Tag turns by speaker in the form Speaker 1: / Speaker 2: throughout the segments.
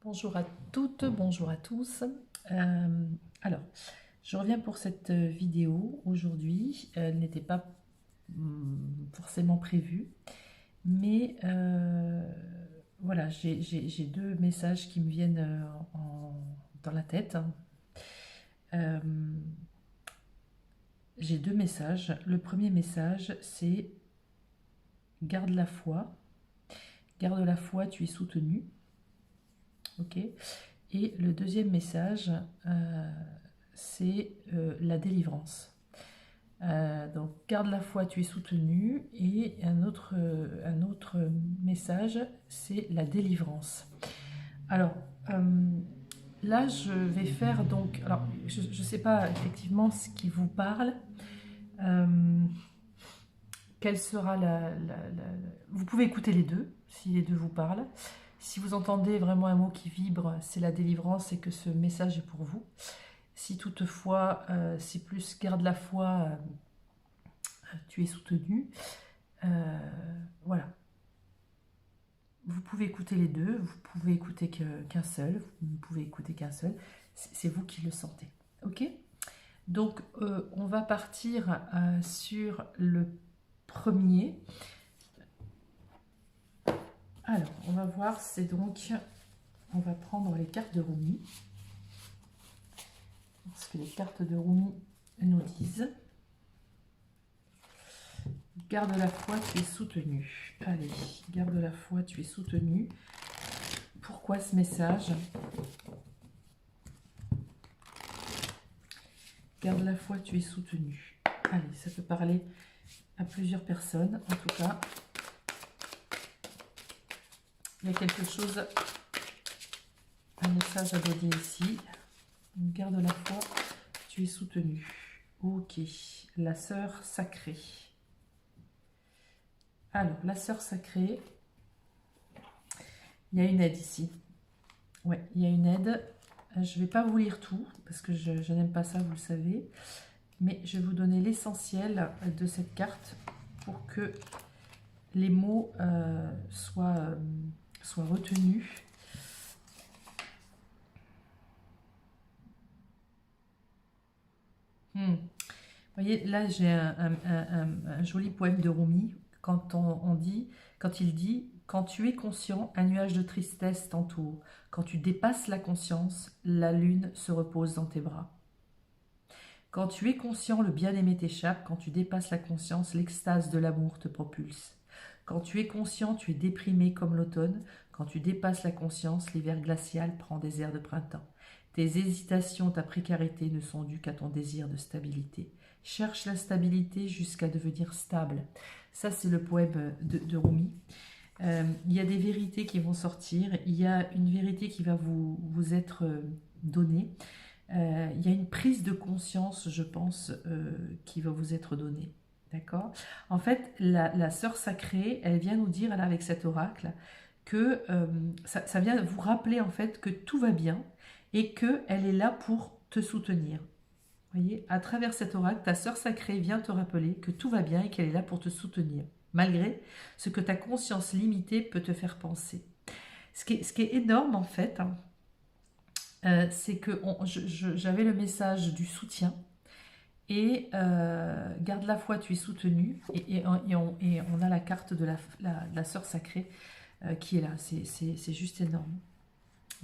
Speaker 1: Bonjour à toutes, bonjour à tous. Alors, je reviens pour cette vidéo aujourd'hui. Elle n'était pas forcément prévue, mais voilà, j'ai deux messages qui me viennent dans la tête. Euh, j'ai deux messages. Le premier message, c'est garde la foi. Garde la foi, tu es soutenu. Ok. Et le deuxième message, c'est la délivrance. Donc, garde la foi, tu es soutenu. Et un autre message, c'est la délivrance. Alors, là, je vais faire donc... Alors, je ne sais pas effectivement ce qui vous parle. Quelle sera Vous pouvez écouter les deux, si les deux vous parlent. Si vous entendez vraiment un mot qui vibre, c'est la délivrance et que ce message est pour vous. Si toutefois, c'est plus garde la foi, tu es soutenu. Voilà. Vous pouvez écouter les deux, vous pouvez écouter qu'un seul, vous ne pouvez écouter qu'un seul. C'est vous qui le sentez. Ok ? Donc, on va partir sur le premier. Alors, on va voir, c'est donc, on va prendre les cartes de Rumi. Ce que les cartes de Rumi nous disent. Garde la foi, tu es soutenu. Allez, garde la foi, tu es soutenu. Pourquoi ce message? Garde la foi, tu es soutenu. Allez, ça peut parler à plusieurs personnes, en tout cas. Il y a quelque chose, un message à donner ici. Garde la foi, tu es soutenu. Ok, la sœur sacrée. Alors, la sœur sacrée, il y a une aide ici. Ouais, il y a une aide. Je ne vais pas vous lire tout, parce que je n'aime pas ça, vous le savez. Mais je vais vous donner l'essentiel de cette carte pour que les mots soient retenus. Vous voyez, là j'ai un joli poème de Rumi quand il dit « Quand tu es conscient, un nuage de tristesse t'entoure. Quand tu dépasses la conscience, la lune se repose dans tes bras. Quand tu es conscient, le bien-aimé t'échappe. Quand tu dépasses la conscience, l'extase de l'amour te propulse. Quand tu es conscient, tu es déprimé comme l'automne. Quand tu dépasses la conscience, l'hiver glacial prend des airs de printemps. Tes hésitations, ta précarité ne sont dues qu'à ton désir de stabilité. Cherche la stabilité jusqu'à devenir stable. » Ça, c'est le poème de Rumi. Il y a des vérités qui vont sortir. Il y a une vérité qui va vous être donnée. Il y a une prise de conscience, je pense, qui va vous être donnée. D'accord? En fait, la sœur sacrée, elle vient nous dire, là, avec cet oracle, que ça vient vous rappeler, en fait, que tout va bien et qu'elle est là pour te soutenir. Vous voyez, à travers cet oracle, ta sœur sacrée vient te rappeler que tout va bien et qu'elle est là pour te soutenir, malgré ce que ta conscience limitée peut te faire penser. Ce qui est énorme, en fait, c'est que j'avais le message du soutien et garde la foi, tu es soutenu, et on a la carte de la sœur sacrée qui est là. C'est juste énorme.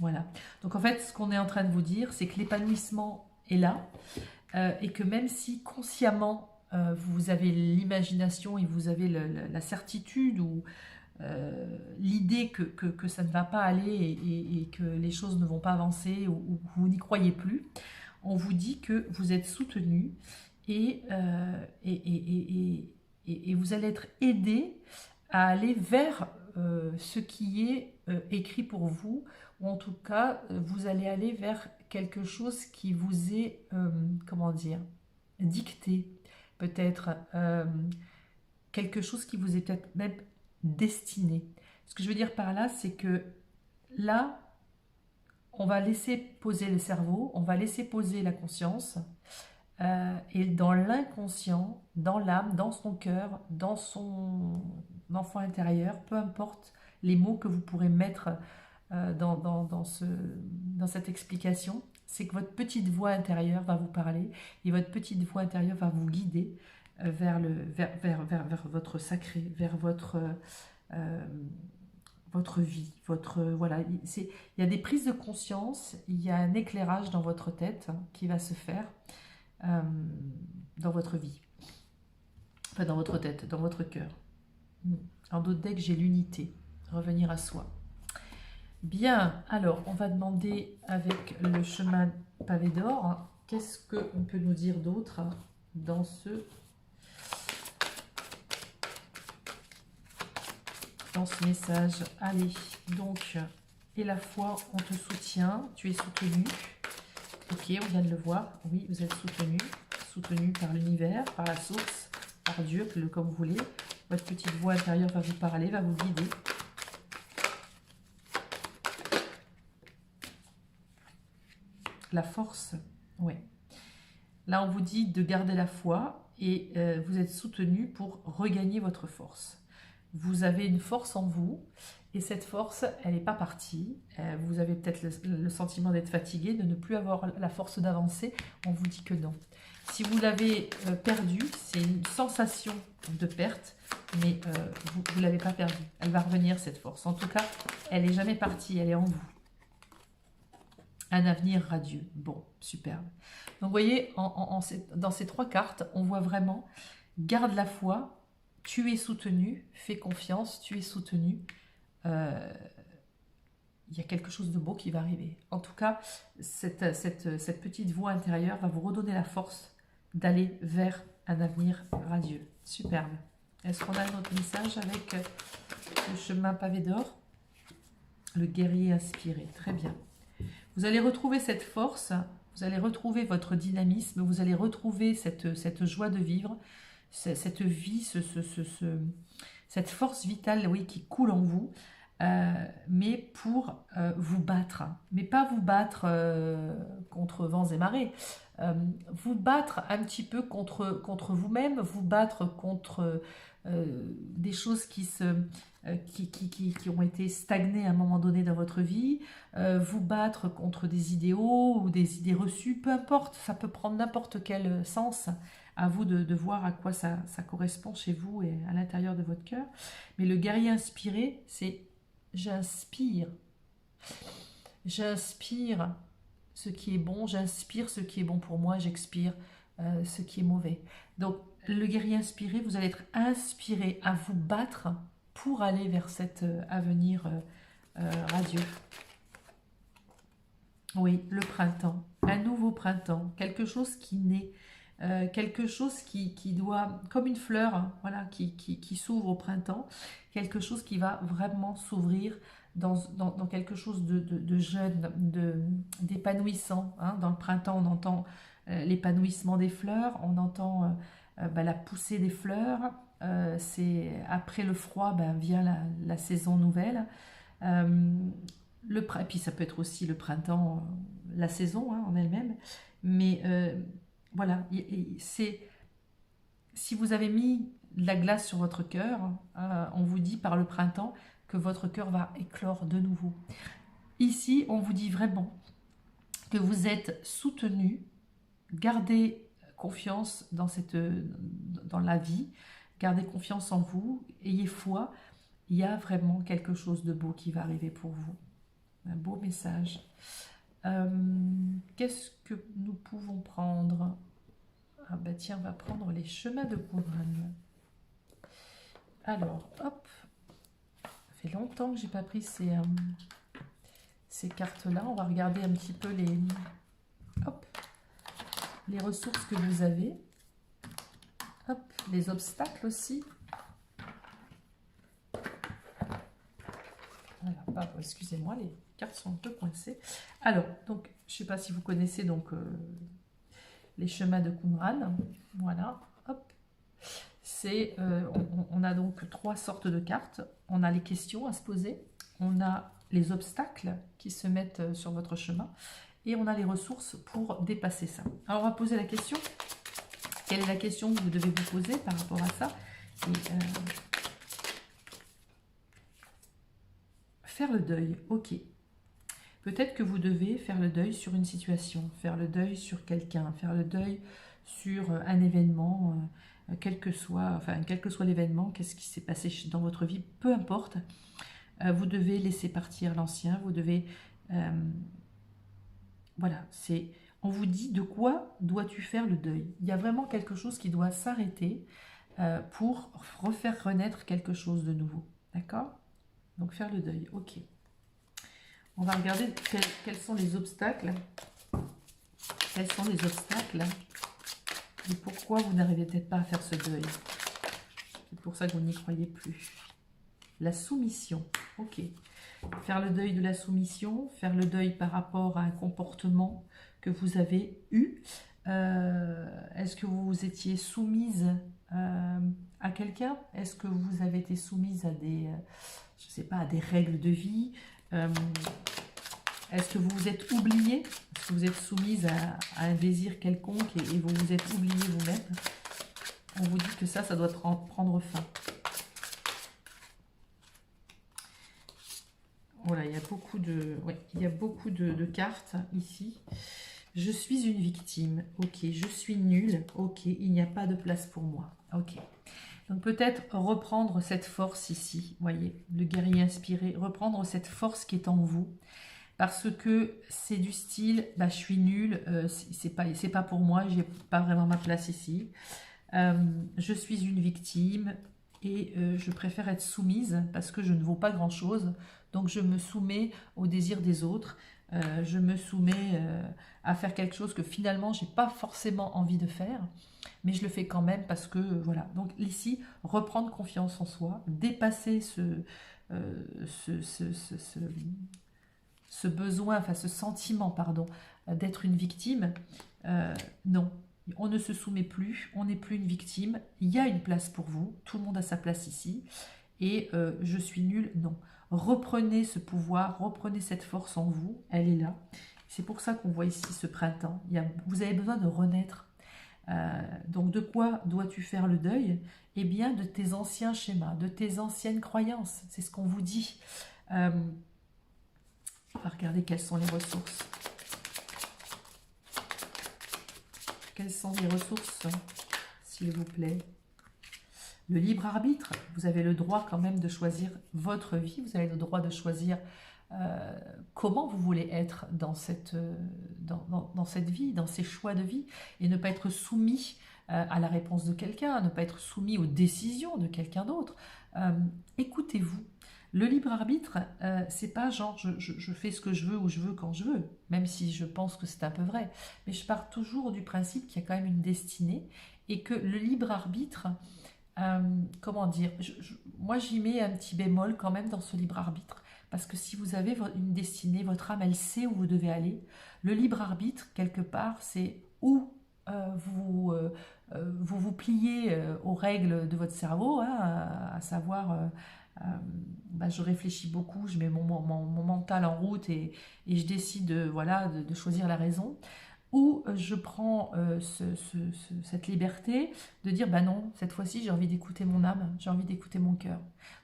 Speaker 1: Voilà. Donc en fait, ce qu'on est en train de vous dire, c'est que l'épanouissement est là et que même si consciemment vous avez l'imagination et vous avez la certitude ou l'idée que ça ne va pas aller et que les choses ne vont pas avancer ou que vous n'y croyez plus, on vous dit que vous êtes soutenu et vous allez être aidé à aller vers ce qui est écrit pour vous, ou en tout cas, vous allez aller vers quelque chose qui vous est, comment dire, dicté, peut-être quelque chose qui vous est peut-être même destiné. Ce que je veux dire par là, c'est que là, on va laisser poser le cerveau, on va laisser poser la conscience, et dans l'inconscient, dans l'âme, dans son cœur, dans son enfant intérieur, peu importe les mots que vous pourrez mettre dans cette explication, c'est que votre petite voix intérieure va vous parler et votre petite voix intérieure va vous guider vers votre sacré, vers euh, votre vie, voilà, il y a des prises de conscience, il y a un éclairage dans votre tête qui va se faire euh, dans votre vie, enfin dans votre tête, dans votre cœur. En d'autres decks, j'ai l'unité, revenir à soi. Bien, alors on va demander avec le chemin pavé d'or, qu'est-ce qu'on peut nous dire d'autre dans ce message. Allez, donc, et la foi, on te soutient, tu es soutenu. Ok, on vient de le voir, oui, vous êtes soutenu par l'univers, par la source, par Dieu, comme vous voulez. Votre petite voix intérieure va vous parler, va vous guider. La force, ouais. Là, on vous dit de garder la foi et vous êtes soutenu pour regagner votre force. Vous avez une force en vous et cette force, elle n'est pas partie. Vous avez peut-être le sentiment d'être fatigué, de ne plus avoir la force d'avancer. On vous dit que non. Si vous l'avez perdue, c'est une sensation de perte, mais vous ne l'avez pas perdue. Elle va revenir, cette force. En tout cas, elle n'est jamais partie, elle est en vous. Un avenir radieux. Bon, superbe. Donc, vous voyez, dans ces trois cartes, on voit vraiment, garde la foi, tu es soutenu, fais confiance, tu es soutenu. Il y a quelque chose de beau qui va arriver. En tout cas, cette petite voix intérieure va vous redonner la force d'aller vers un avenir radieux. Superbe. Est-ce qu'on a un autre message avec le chemin pavé d'or? Le guerrier inspiré. Très bien. Vous allez retrouver cette force, vous allez retrouver votre dynamisme, vous allez retrouver cette joie de vivre, cette vie, cette force vitale, oui, qui coule en vous, mais pour vous battre. Mais pas vous battre contre vents et marées, vous battre un petit peu contre vous-même, vous battre contre des choses qui ont été stagnées à un moment donné dans votre vie, vous battre contre des idéaux ou des idées reçues, peu importe, ça peut prendre n'importe quel sens, à vous de voir à quoi ça correspond chez vous et à l'intérieur de votre cœur. Mais le guerrier inspiré, c'est j'inspire ce qui est bon, j'inspire ce qui est bon pour moi, j'expire ce qui est mauvais. Donc le guerrier inspiré, vous allez être inspiré à vous battre pour aller vers cet avenir radieux. Oui, le printemps, un nouveau printemps, quelque chose qui naît, quelque chose qui doit, comme une fleur, hein, voilà, qui s'ouvre au printemps, quelque chose qui va vraiment s'ouvrir dans quelque chose de jeune, d'épanouissant. Hein. Dans le printemps, on entend l'épanouissement des fleurs, on entend la poussée des fleurs, c'est après le froid vient la saison nouvelle. Et puis ça peut être aussi le printemps, la saison hein, en elle-même, mais voilà, si vous avez mis de la glace sur votre cœur, on vous dit par le printemps que votre cœur va éclore de nouveau. Ici, on vous dit vraiment que vous êtes soutenu, gardez confiance dans la vie, gardez confiance en vous, ayez foi, il y a vraiment quelque chose de beau qui va arriver pour vous. Un beau message. Qu'est-ce que nous pouvons prendre? Ah bah tiens, on va prendre les chemins de Qumran. Alors, hop. Ça fait longtemps que j'ai pas pris ces cartes-là. On va regarder un petit peu les ressources que vous avez. Hop, les obstacles aussi. Voilà, excusez-moi, les cartes sont un peu coincées. Alors, donc, je ne sais pas si vous connaissez donc les chemins de Qumran. Voilà, hop. On a donc trois sortes de cartes. On a les questions à se poser, on a les obstacles qui se mettent sur votre chemin et on a les ressources pour dépasser ça. Alors, on va poser la question. Quelle est la question que vous devez vous poser par rapport à ça? Faire le deuil, ok. Peut-être que vous devez faire le deuil sur une situation, faire le deuil sur quelqu'un, faire le deuil sur un événement, quel que soit l'événement, qu'est-ce qui s'est passé dans votre vie, peu importe. Vous devez laisser partir l'ancien, vous devez... voilà, on vous dit de quoi dois-tu faire le deuil. Il y a vraiment quelque chose qui doit s'arrêter pour refaire renaître quelque chose de nouveau. D'accord? Donc faire le deuil, ok. On va regarder quels sont les obstacles. Quels sont les obstacles et pourquoi vous n'arrivez peut-être pas à faire ce deuil. C'est pour ça que vous n'y croyez plus. La soumission, ok. Faire le deuil de la soumission, faire le deuil par rapport à un comportement que vous avez eu. Est-ce que vous étiez soumise à quelqu'un? Est-ce que vous avez été soumise à des, je sais pas, à des règles de vie? Est-ce que vous vous êtes oublié? Est-ce que vous êtes soumise à un désir quelconque et vous vous êtes oublié vous-même? On vous dit que ça doit prendre fin. Voilà, il y a beaucoup de cartes ici. Je suis une victime. Ok, je suis nulle. Ok, il n'y a pas de place pour moi. Ok. Donc peut-être reprendre cette force ici. Voyez, le guerrier inspiré. Reprendre cette force qui est en vous. Parce que c'est du style, bah, je suis nulle, c'est pas pour moi, j'ai pas vraiment ma place ici. Je suis une victime et je préfère être soumise parce que je ne vaux pas grand-chose. Donc je me soumets au désir des autres. Je me soumets à faire quelque chose que finalement j'ai pas forcément envie de faire. Mais je le fais quand même parce que voilà. Donc ici, reprendre confiance en soi, dépasser ce besoin, enfin ce sentiment, pardon, d'être une victime, non. On ne se soumet plus, on n'est plus une victime, il y a une place pour vous, tout le monde a sa place ici, et je suis nulle, non. Reprenez ce pouvoir, reprenez cette force en vous, elle est là. C'est pour ça qu'on voit ici ce printemps, vous avez besoin de renaître. Donc de quoi dois-tu faire le deuil? Eh bien de tes anciens schémas, de tes anciennes croyances, c'est ce qu'on vous dit. On va regarder quelles sont les ressources. Quelles sont les ressources, s'il vous plaît? Le libre arbitre, vous avez le droit quand même de choisir votre vie, vous avez le droit de choisir comment vous voulez être dans cette vie, dans ces choix de vie, et ne pas être soumis à la réponse de quelqu'un, ne pas être soumis aux décisions de quelqu'un d'autre. Écoutez-vous. Le libre arbitre, c'est pas genre je fais ce que je veux où je veux quand je veux, même si je pense que c'est un peu vrai. Mais je pars toujours du principe qu'il y a quand même une destinée et que le libre arbitre, comment dire, moi j'y mets un petit bémol quand même dans ce libre arbitre. Parce que si vous avez une destinée, votre âme, elle sait où vous devez aller. Le libre arbitre, quelque part, c'est où vous pliez aux règles de votre cerveau, hein, à savoir... bah, je réfléchis beaucoup, je mets mon mental en route et je décide de choisir la raison. Ou je prends cette liberté de dire, bah non, cette fois-ci j'ai envie d'écouter mon âme, j'ai envie d'écouter mon cœur.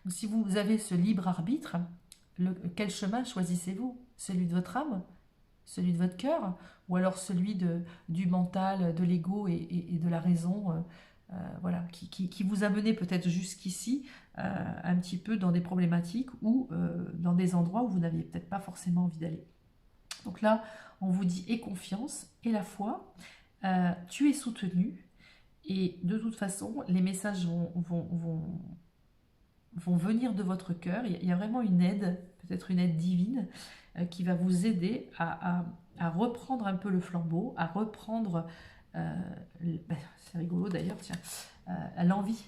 Speaker 1: Donc si vous avez ce libre arbitre, quel chemin choisissez-vous? Celui de votre âme? Celui de votre cœur? Ou alors celui du mental, de l'ego et de la raison voilà, qui vous a mené peut-être jusqu'ici, un petit peu dans des problématiques ou dans des endroits où vous n'aviez peut-être pas forcément envie d'aller. Donc là, on vous dit aie confiance et la foi, tu es soutenu et de toute façon, les messages vont venir de votre cœur. Il y a vraiment une aide, peut-être une aide divine, qui va vous aider à reprendre un peu le flambeau, à reprendre, c'est rigolo d'ailleurs, tiens, l'envie.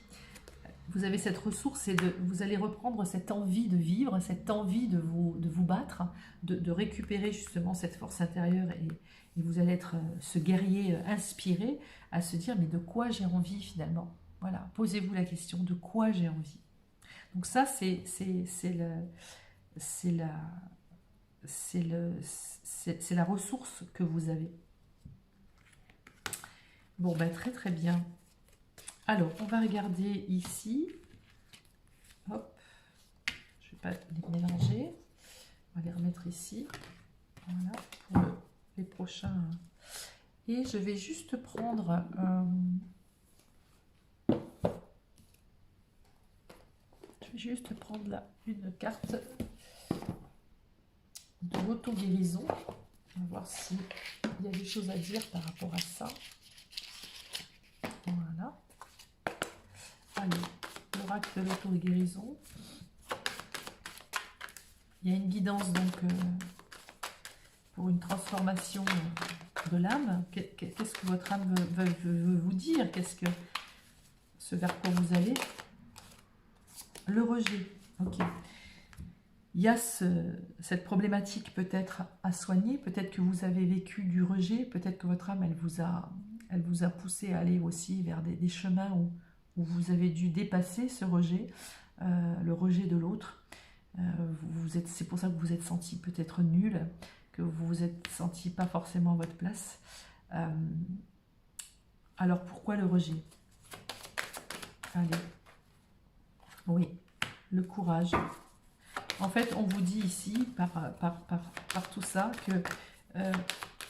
Speaker 1: Vous avez cette ressource et vous allez reprendre cette envie de vivre, cette envie de vous battre, de récupérer justement cette force intérieure et vous allez être ce guerrier inspiré à se dire mais de quoi j'ai envie finalement? Voilà, posez-vous la question, de quoi j'ai envie? Donc ça c'est la ressource que vous avez. Bon ben très très bien. Alors, on va regarder ici. Hop. Je ne vais pas les mélanger. On va les remettre ici. Voilà, pour les prochains. Et je vais juste prendre là une carte de l'auto-guérison. On va voir s'il y a des choses à dire par rapport à ça. Voilà. Allez, l'oracle de l'auto-guérison. Il y a une guidance donc pour une transformation de l'âme. Qu'est-ce que votre âme veut vous dire? Qu'est-ce que ce vers quoi vous allez? Le rejet. Ok. Il y a cette problématique peut-être à soigner. Peut-être que vous avez vécu du rejet. Peut-être que votre âme, elle vous a poussé à aller aussi vers des chemins où vous avez dû dépasser ce rejet, le rejet de l'autre. C'est pour ça que vous vous êtes senti peut-être nul, que vous vous êtes senti pas forcément à votre place. Alors pourquoi le rejet? Allez. Oui, le courage. En fait, on vous dit ici, par tout ça, que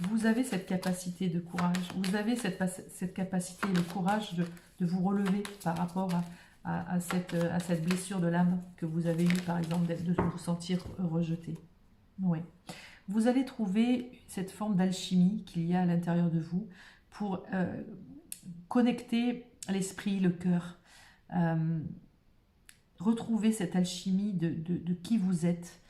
Speaker 1: vous avez cette capacité de courage, vous avez cette capacité et le courage de vous relever par rapport à cette blessure de l'âme que vous avez eue, par exemple, de vous sentir rejeté. Oui. Vous allez trouver cette forme d'alchimie qu'il y a à l'intérieur de vous pour connecter l'esprit, le cœur, retrouver cette alchimie de qui vous êtes,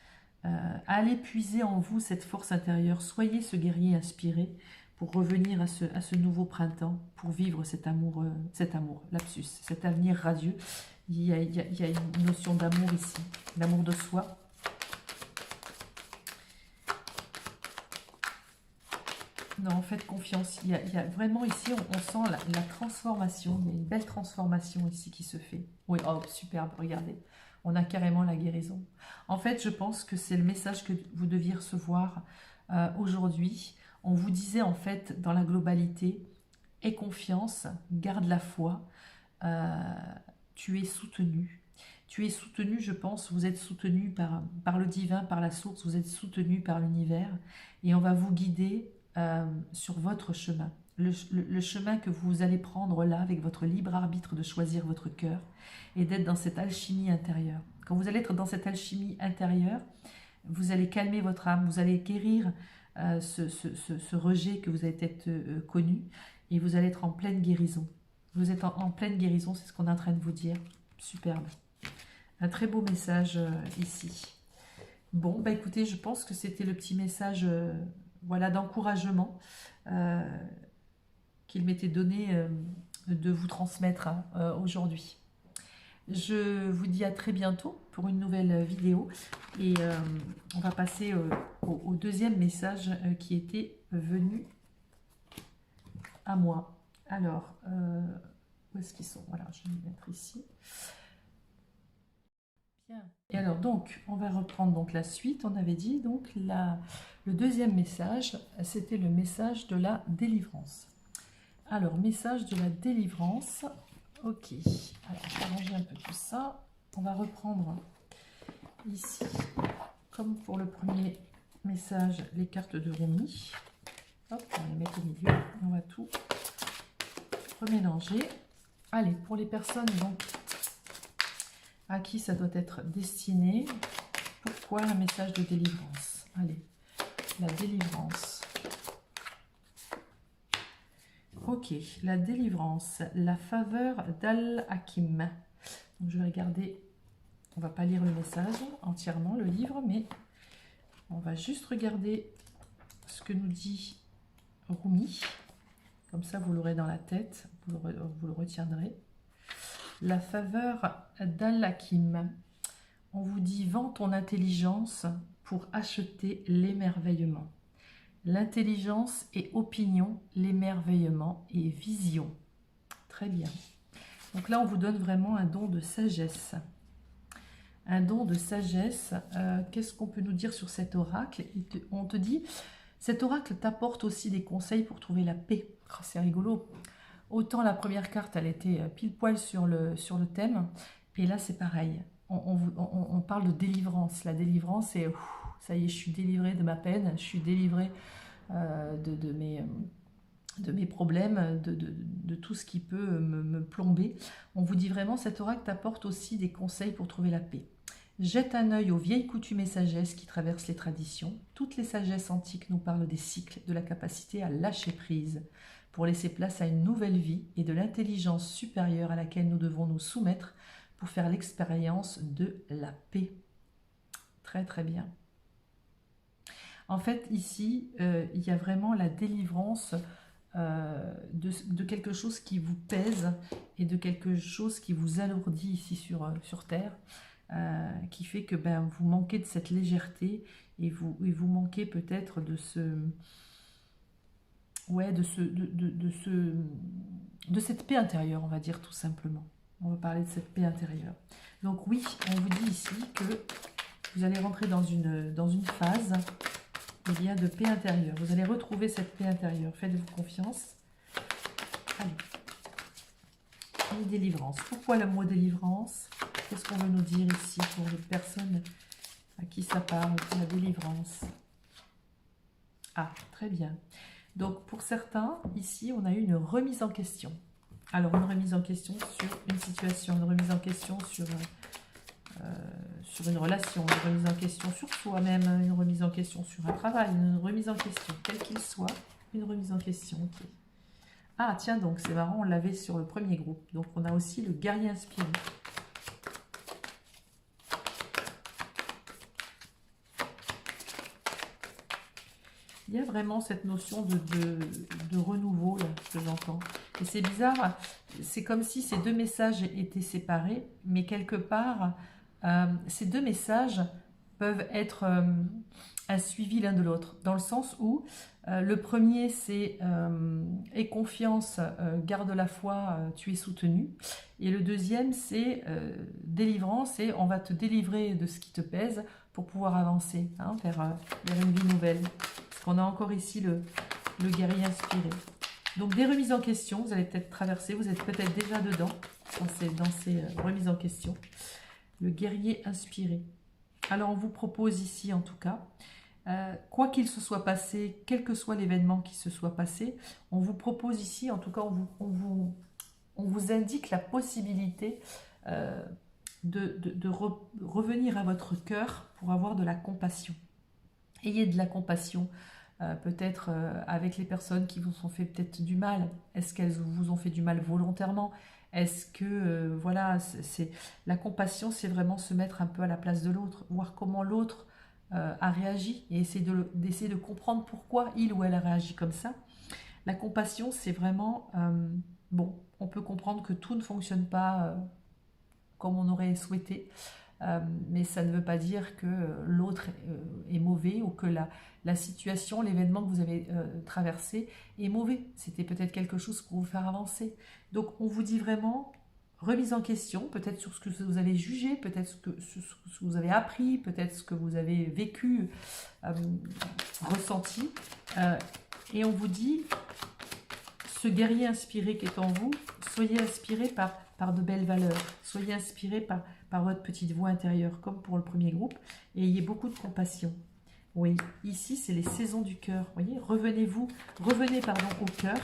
Speaker 1: allez puiser en vous cette force intérieure, soyez ce guerrier inspiré pour revenir à ce nouveau printemps, pour vivre cet amour, lapsus, cet avenir radieux. Il y a une notion d'amour ici, l'amour de soi. Non, faites confiance. Il y a vraiment ici, on sent la transformation. Il y a une belle transformation ici qui se fait. Oui, oh, superbe, regardez. On a carrément la guérison. En fait, je pense que c'est le message que vous deviez recevoir aujourd'hui. On vous disait en fait, dans la globalité, aie confiance, garde la foi, tu es soutenu. Tu es soutenu, je pense, vous êtes soutenu par le divin, par la source, vous êtes soutenu par l'univers. Et on va vous guider sur votre chemin, le chemin que vous allez prendre là avec votre libre arbitre de choisir votre cœur et d'être dans cette alchimie intérieure. Quand vous allez être dans cette alchimie intérieure, vous allez calmer votre âme, vous allez guérir ce rejet que vous avez peut-être connu et vous allez être en pleine guérison. Vous êtes en pleine guérison, c'est ce qu'on est en train de vous dire. Superbe. Un très beau message ici. Bon, bah écoutez, je pense que c'était le petit message voilà, d'encouragement qu'il m'était donné de vous transmettre aujourd'hui. Je vous dis à très bientôt pour une nouvelle vidéo et on va passer au deuxième message qui était venu à moi. Alors, où est-ce qu'ils sont? Voilà, je vais les mettre ici. Bien. Et alors donc, on va reprendre donc la suite. On avait dit donc le deuxième message, c'était le message de la délivrance. Alors, message de la délivrance. Ok. Alors, je vais arranger un peu tout ça. On va reprendre ici, comme pour le premier message, les cartes de Rumi. Hop, on va les mettre au milieu. On va tout remélanger. Allez, pour les personnes donc à qui ça doit être destiné, pourquoi un message de délivrance? Allez, la délivrance. Ok, la délivrance, la faveur d'Al-Hakim. Je vais regarder, on va pas lire le message entièrement, le livre, mais on va juste regarder ce que nous dit Rumi. Comme ça, vous l'aurez dans la tête, vous le retiendrez. La faveur d'Al-Hakim. On vous dit, vends ton intelligence pour acheter l'émerveillement. L'intelligence et opinion, l'émerveillement et vision. Très bien. Donc là, on vous donne vraiment un don de sagesse. Un don de sagesse. Qu'est-ce qu'on peut nous dire sur cet oracle? On te dit, cet oracle t'apporte aussi des conseils pour trouver la paix. Oh, c'est rigolo. Autant la première carte, elle était pile poil sur le thème. Et là, c'est pareil. On parle de délivrance. La délivrance, ça y est, je suis délivrée de ma peine, je suis délivrée de mes problèmes, de tout ce qui peut me plomber. On vous dit vraiment, cet oracle t'apporte aussi des conseils pour trouver la paix. Jette un œil aux vieilles coutumes et sagesses qui traversent les traditions. Toutes les sagesses antiques nous parlent des cycles, de la capacité à lâcher prise, pour laisser place à une nouvelle vie et de l'intelligence supérieure à laquelle nous devons nous soumettre pour faire l'expérience de la paix. Très très bien. En fait, ici, il y a vraiment la délivrance de quelque chose qui vous pèse et de quelque chose qui vous alourdit ici sur Terre, qui fait que vous manquez de cette légèreté et vous manquez peut-être de cette paix intérieure, on va dire tout simplement. On va parler de cette paix intérieure. Donc oui, on vous dit ici que vous allez rentrer dans une phase de paix intérieure. Vous allez retrouver cette paix intérieure. Faites-vous confiance. Allez. Et délivrance. Pourquoi le mot délivrance? Qu'est-ce qu'on veut nous dire ici pour les personnes à qui ça parle, la délivrance? Ah, très bien. Donc, pour certains, ici, on a eu une remise en question. Alors, une remise en question sur une situation, une remise en question sur une relation, une remise en question sur soi-même, une remise en question sur un travail, une remise en question, quel qu'il soit, une remise en question. Okay. Ah, tiens, donc, c'est marrant, on l'avait sur le premier groupe. Donc, on a aussi le guerrier inspiré. Il y a vraiment cette notion de renouveau, là, que j'entends. Et c'est bizarre, c'est comme si ces deux messages étaient séparés, mais quelque part, ces deux messages peuvent être suivis l'un de l'autre, dans le sens où le premier, c'est « aie confiance, garde la foi, tu es soutenu ». Et le deuxième, c'est délivrance, et on va te délivrer de ce qui te pèse pour pouvoir avancer vers une vie nouvelle. Parce qu'on a encore ici le guerrier inspiré. Donc des remises en question, vous allez peut-être traverser, vous êtes peut-être déjà dedans, dans ces remises en question. Le guerrier inspiré. Alors on vous propose ici en tout cas, quoi qu'il se soit passé, quel que soit l'événement qui se soit passé, on vous propose ici, en tout cas on vous indique la possibilité de revenir à votre cœur pour avoir de la compassion. Ayez de la compassion, peut-être avec les personnes qui vous ont fait peut-être du mal. Est-ce qu'elles vous ont fait du mal volontairement? Est-ce que, voilà, la compassion, c'est vraiment se mettre un peu à la place de l'autre, voir comment l'autre a réagi et d'essayer de comprendre pourquoi il ou elle a réagi comme ça. La compassion, c'est vraiment, bon, on peut comprendre que tout ne fonctionne pas comme on aurait souhaité, mais ça ne veut pas dire que l'autre est mauvais ou que la situation, l'événement que vous avez traversé est mauvais. C'était peut-être quelque chose pour vous faire avancer. Donc on vous dit vraiment remise en question, peut-être sur ce que vous avez jugé, peut-être ce que vous avez appris, peut-être ce que vous avez vécu, ressenti. Et on vous dit, ce guerrier inspiré qui est en vous, soyez inspiré par de belles valeurs, soyez inspiré par votre petite voix intérieure, comme pour le premier groupe, et ayez beaucoup de compassion. Oui, ici, c'est les saisons du cœur. Vous voyez, revenez au cœur.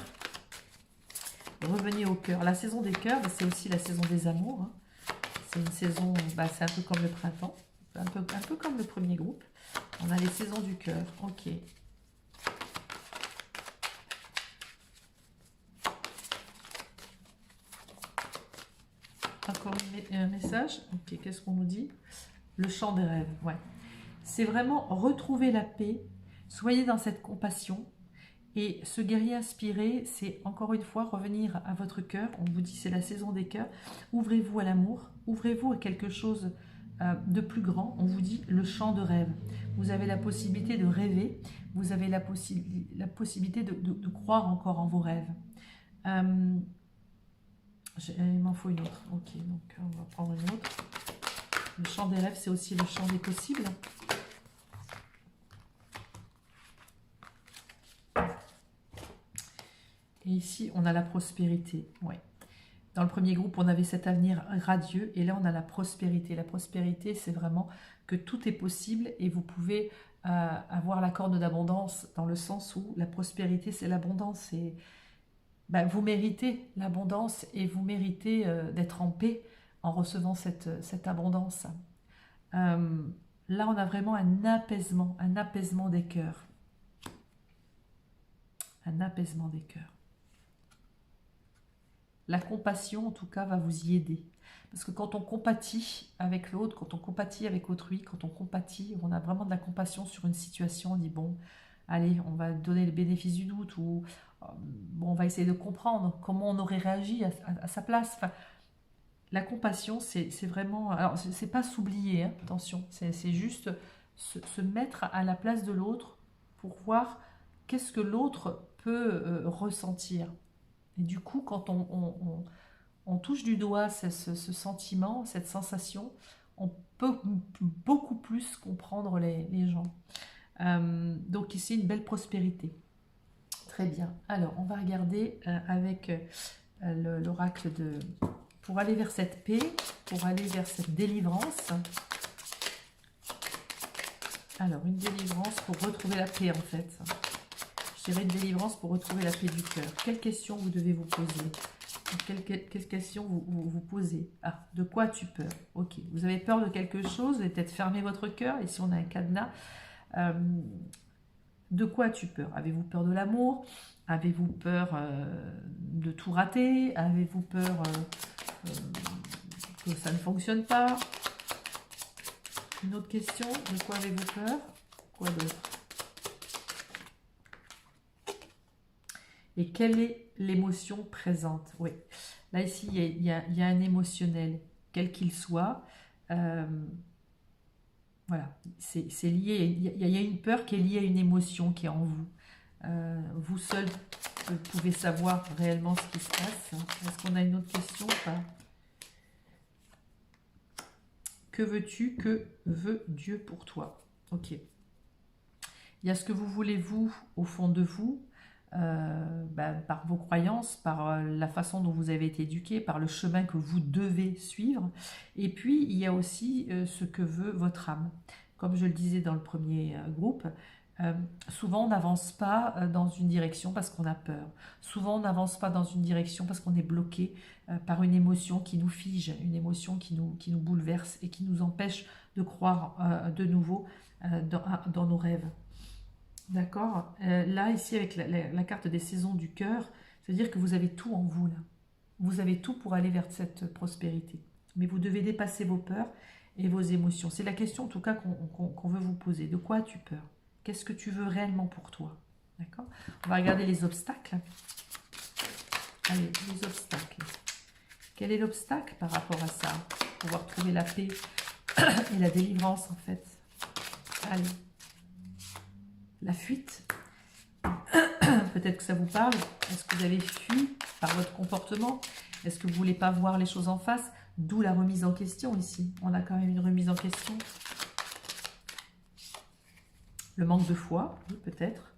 Speaker 1: Revenez au cœur. La saison des cœurs, c'est aussi la saison des amours. Hein. C'est une saison, c'est un peu comme le printemps, un peu comme le premier groupe. On a les saisons du cœur. Ok. Encore un message. Ok, qu'est-ce qu'on nous dit? Le chant des rêves, ouais. C'est vraiment retrouver la paix, soyez dans cette compassion. Et ce guerrier inspiré, c'est encore une fois revenir à votre cœur. On vous dit c'est la saison des cœurs. Ouvrez-vous à l'amour, ouvrez-vous à quelque chose de plus grand. On vous dit le chant de rêve. Vous avez la possibilité de rêver, vous avez la possibilité de croire encore en vos rêves. Il m'en faut une autre. Ok, donc on va prendre une autre. Le chant des rêves, c'est aussi le chant des possibles. Et ici, on a la prospérité. Ouais. Dans le premier groupe, on avait cet avenir radieux et là, on a la prospérité. La prospérité, c'est vraiment que tout est possible et vous pouvez avoir la corne d'abondance dans le sens où la prospérité, c'est l'abondance. Et ben, vous méritez l'abondance et vous méritez d'être en paix en recevant cette abondance. Là, on a vraiment un apaisement des cœurs. Un apaisement des cœurs. La compassion, en tout cas, va vous y aider. Parce que quand on compatit avec l'autre, quand on compatit avec autrui, quand on compatit, on a vraiment de la compassion sur une situation, on dit bon, allez, on va donner le bénéfice du doute ou bon, on va essayer de comprendre comment on aurait réagi à sa place. Enfin, la compassion, c'est vraiment... Alors, c'est pas s'oublier, hein, attention, c'est juste se mettre à la place de l'autre pour voir qu'est-ce que l'autre peut ressentir. Et du coup, quand on touche du doigt ce sentiment, cette sensation, on peut beaucoup plus comprendre les gens. Donc ici, une belle prospérité. Très bien. Alors, on va regarder avec l'oracle de... Pour aller vers cette paix, pour aller vers cette délivrance. Alors, une délivrance pour retrouver la paix, en fait. Je dirais une délivrance pour retrouver la paix du cœur. Quelles questions vous devez vous poser? Quelles questions vous posez? Ah, de quoi as-tu peur? Ok, vous avez peur de quelque chose, vous allez peut-être fermer votre cœur. Ici, on a un cadenas. De quoi as-tu peur? Avez-vous peur de l'amour? Avez-vous peur de tout rater? Avez-vous peur que ça ne fonctionne pas? Une autre question, de quoi avez-vous peur? Quoi d'autre? Et quelle est l'émotion présente? Oui, là ici, il y a un émotionnel, quel qu'il soit. Voilà, c'est lié, il y a une peur qui est liée à une émotion qui est en vous. Vous seul pouvez savoir réellement ce qui se passe. Est-ce qu'on a une autre question ou pas? Que veux-tu? Que veut Dieu pour toi? Ok. Il y a ce que vous voulez, vous, au fond de vous, par vos croyances, par la façon dont vous avez été éduqué, par le chemin que vous devez suivre. Et puis, il y a aussi ce que veut votre âme. Comme je le disais dans le premier groupe, souvent on n'avance pas dans une direction parce qu'on a peur. Souvent on n'avance pas dans une direction parce qu'on est bloqué par une émotion qui nous fige, une émotion qui nous bouleverse et qui nous empêche de croire de nouveau dans nos rêves. D'accord. Là, ici, avec la carte des saisons du cœur, c'est-à-dire que vous avez tout en vous, là. Vous avez tout pour aller vers cette prospérité. Mais vous devez dépasser vos peurs et vos émotions. C'est la question, en tout cas, qu'on veut vous poser. De quoi as-tu peur? Qu'est-ce que tu veux réellement pour toi? D'accord. On va regarder les obstacles. Allez, les obstacles. Quel est l'obstacle par rapport à ça? Pour pouvoir trouver la paix et la délivrance, en fait. Allez. La fuite, peut-être que ça vous parle. Est-ce que vous avez fui par votre comportement? Est-ce que vous ne voulez pas voir les choses en face? D'où la remise en question ici. On a quand même une remise en question. Le manque de foi, oui, peut-être.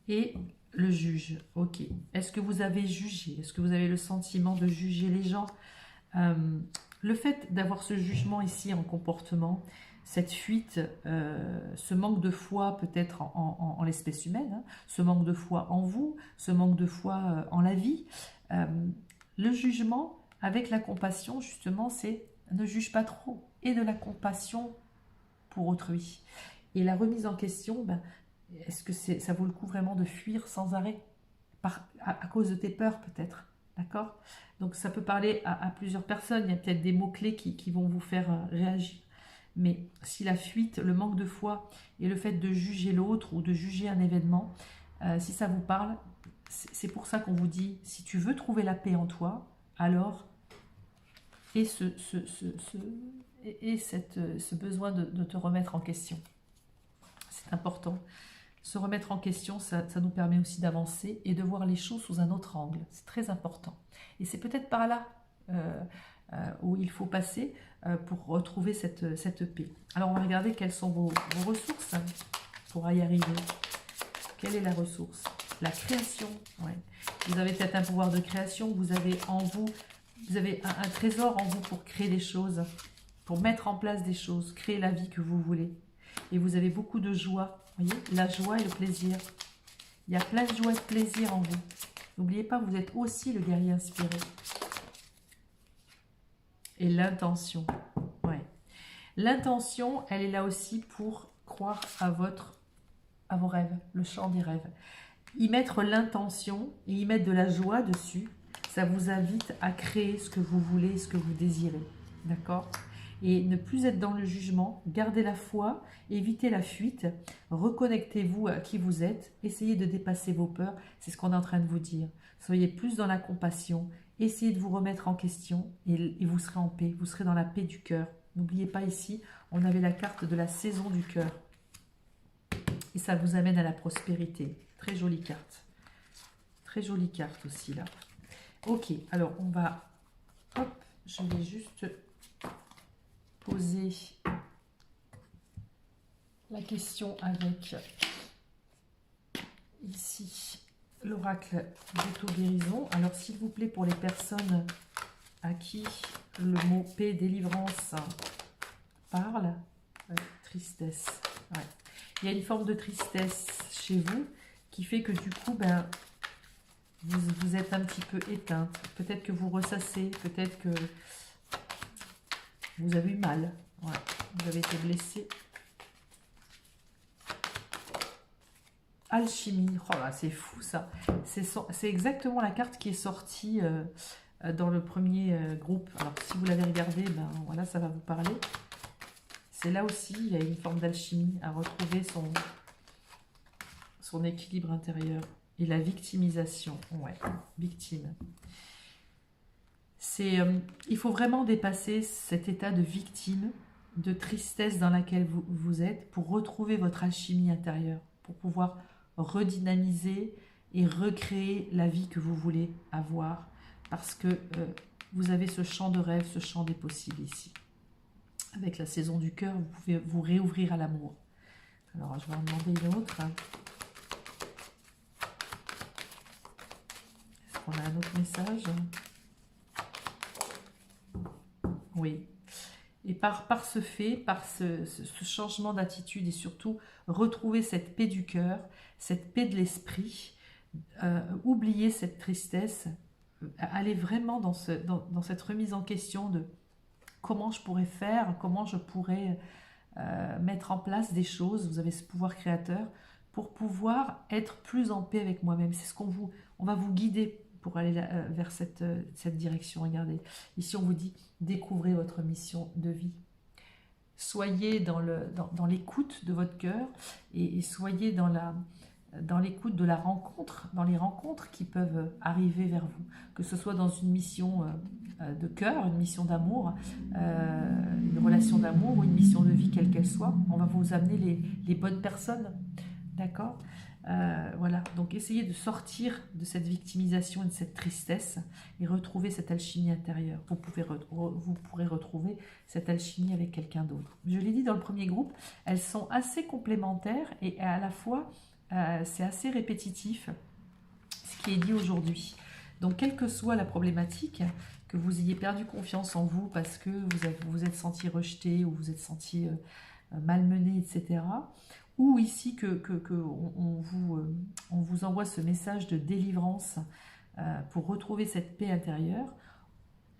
Speaker 1: Et le juge, ok. Est-ce que vous avez jugé? Est-ce que vous avez le sentiment de juger les gens? Le fait d'avoir ce jugement ici en comportement, cette fuite, ce manque de foi peut-être en l'espèce humaine, hein, ce manque de foi en vous, ce manque de foi en la vie, le jugement avec la compassion, justement, c'est ne juge pas trop et de la compassion pour autrui. Et la remise en question, est-ce que ça vaut le coup vraiment de fuir sans arrêt à cause de tes peurs peut-être? D'accord? Donc ça peut parler à plusieurs personnes, il y a peut-être des mots-clés qui vont vous faire réagir. Mais si la fuite, le manque de foi et le fait de juger l'autre ou de juger un événement, si ça vous parle, c'est pour ça qu'on vous dit, si tu veux trouver la paix en toi, alors, et ce besoin de te remettre en question. C'est important. Se remettre en question, ça nous permet aussi d'avancer et de voir les choses sous un autre angle. C'est très important. Et c'est peut-être par là où il faut passer pour retrouver cette paix. Alors, on va regarder quelles sont vos ressources pour y arriver. Quelle est la ressource? La création. Ouais. Vous avez peut-être un pouvoir de création. Vous avez en vous Vous avez un trésor en vous pour créer des choses, pour mettre en place des choses, créer la vie que vous voulez. Et vous avez beaucoup de joie, vous voyez, la joie et le plaisir. Il y a plein de joie et de plaisir en vous. N'oubliez pas, vous êtes aussi le guerrier inspiré. Et l'intention, ouais. L'intention, elle est là aussi pour croire à vos rêves, le champ des rêves. Y mettre l'intention et y mettre de la joie dessus, ça vous invite à créer ce que vous voulez, ce que vous désirez. D'accord? Et ne plus être dans le jugement, gardez la foi, évitez la fuite, reconnectez-vous à qui vous êtes, essayez de dépasser vos peurs, c'est ce qu'on est en train de vous dire. Soyez plus dans la compassion, essayez de vous remettre en question et vous serez en paix, vous serez dans la paix du cœur. N'oubliez pas ici, on avait la carte de la saison du cœur. Et ça vous amène à la prospérité. Très jolie carte. Très jolie carte aussi là. Ok, alors on va... Hop, je vais juste poser la question avec ici l'oracle d'auto-guérison. Alors s'il vous plaît, pour les personnes à qui le mot paix, délivrance parle, tristesse. Ouais. Il y a une forme de tristesse chez vous qui fait que du coup, ben, vous êtes un petit peu éteinte. Peut-être que vous ressassez, peut-être que vous avez eu mal. Ouais. Vous avez été blessé. Alchimie. Oh là, c'est fou ça. C'est exactement la carte qui est sortie dans le premier groupe. Alors si vous l'avez regardé, ben voilà, ça va vous parler. C'est là aussi, il y a une forme d'alchimie à retrouver son équilibre intérieur. Et la victimisation, ouais, victime. Il faut vraiment dépasser cet état de victime, de tristesse dans laquelle vous êtes pour retrouver votre alchimie intérieure, pour pouvoir redynamiser et recréer la vie que vous voulez avoir, parce que vous avez ce champ de rêve, ce champ des possibles ici. Avec la saison du cœur, vous pouvez vous réouvrir à l'amour. Alors, je vais en demander une autre. Est-ce qu'on a un autre message? Oui. Et par ce fait, par ce changement d'attitude et surtout retrouver cette paix du cœur, cette paix de l'esprit, oublier cette tristesse, aller vraiment dans cette remise en question de comment je pourrais faire, comment je pourrais mettre en place des choses, vous avez ce pouvoir créateur, pour pouvoir être plus en paix avec moi-même. C'est ce on va vous guider pour aller vers cette direction. Regardez, ici on vous dit, découvrez votre mission de vie. Soyez dans l'écoute de votre cœur et soyez dans l'écoute de la rencontre, dans les rencontres qui peuvent arriver vers vous, que ce soit dans une mission de cœur, une mission d'amour, une relation d'amour ou une mission de vie, quelle qu'elle soit. On va vous amener les bonnes personnes, d'accord? Voilà, donc essayez de sortir de cette victimisation et de cette tristesse et retrouver cette alchimie intérieure. Vous pourrez retrouver cette alchimie avec quelqu'un d'autre. Je l'ai dit dans le premier groupe, elles sont assez complémentaires et à la fois c'est assez répétitif ce qui est dit aujourd'hui. Donc quelle que soit la problématique, que vous ayez perdu confiance en vous parce que vous vous êtes senti rejeté ou vous êtes senti malmené, etc., ou ici on vous envoie ce message de délivrance pour retrouver cette paix intérieure.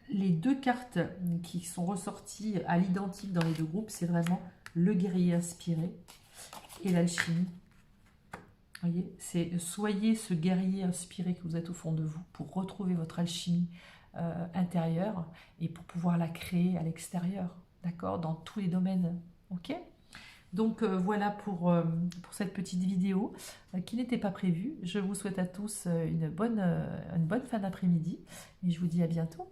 Speaker 1: Les deux cartes qui sont ressorties à l'identique dans les deux groupes, c'est vraiment le guerrier inspiré et l'alchimie. Voyez, c'est soyez ce guerrier inspiré que vous êtes au fond de vous pour retrouver votre alchimie intérieure et pour pouvoir la créer à l'extérieur, d'accord, dans tous les domaines, ok? Donc voilà pour cette petite vidéo qui n'était pas prévue. Je vous souhaite à tous une bonne fin d'après-midi et je vous dis à bientôt.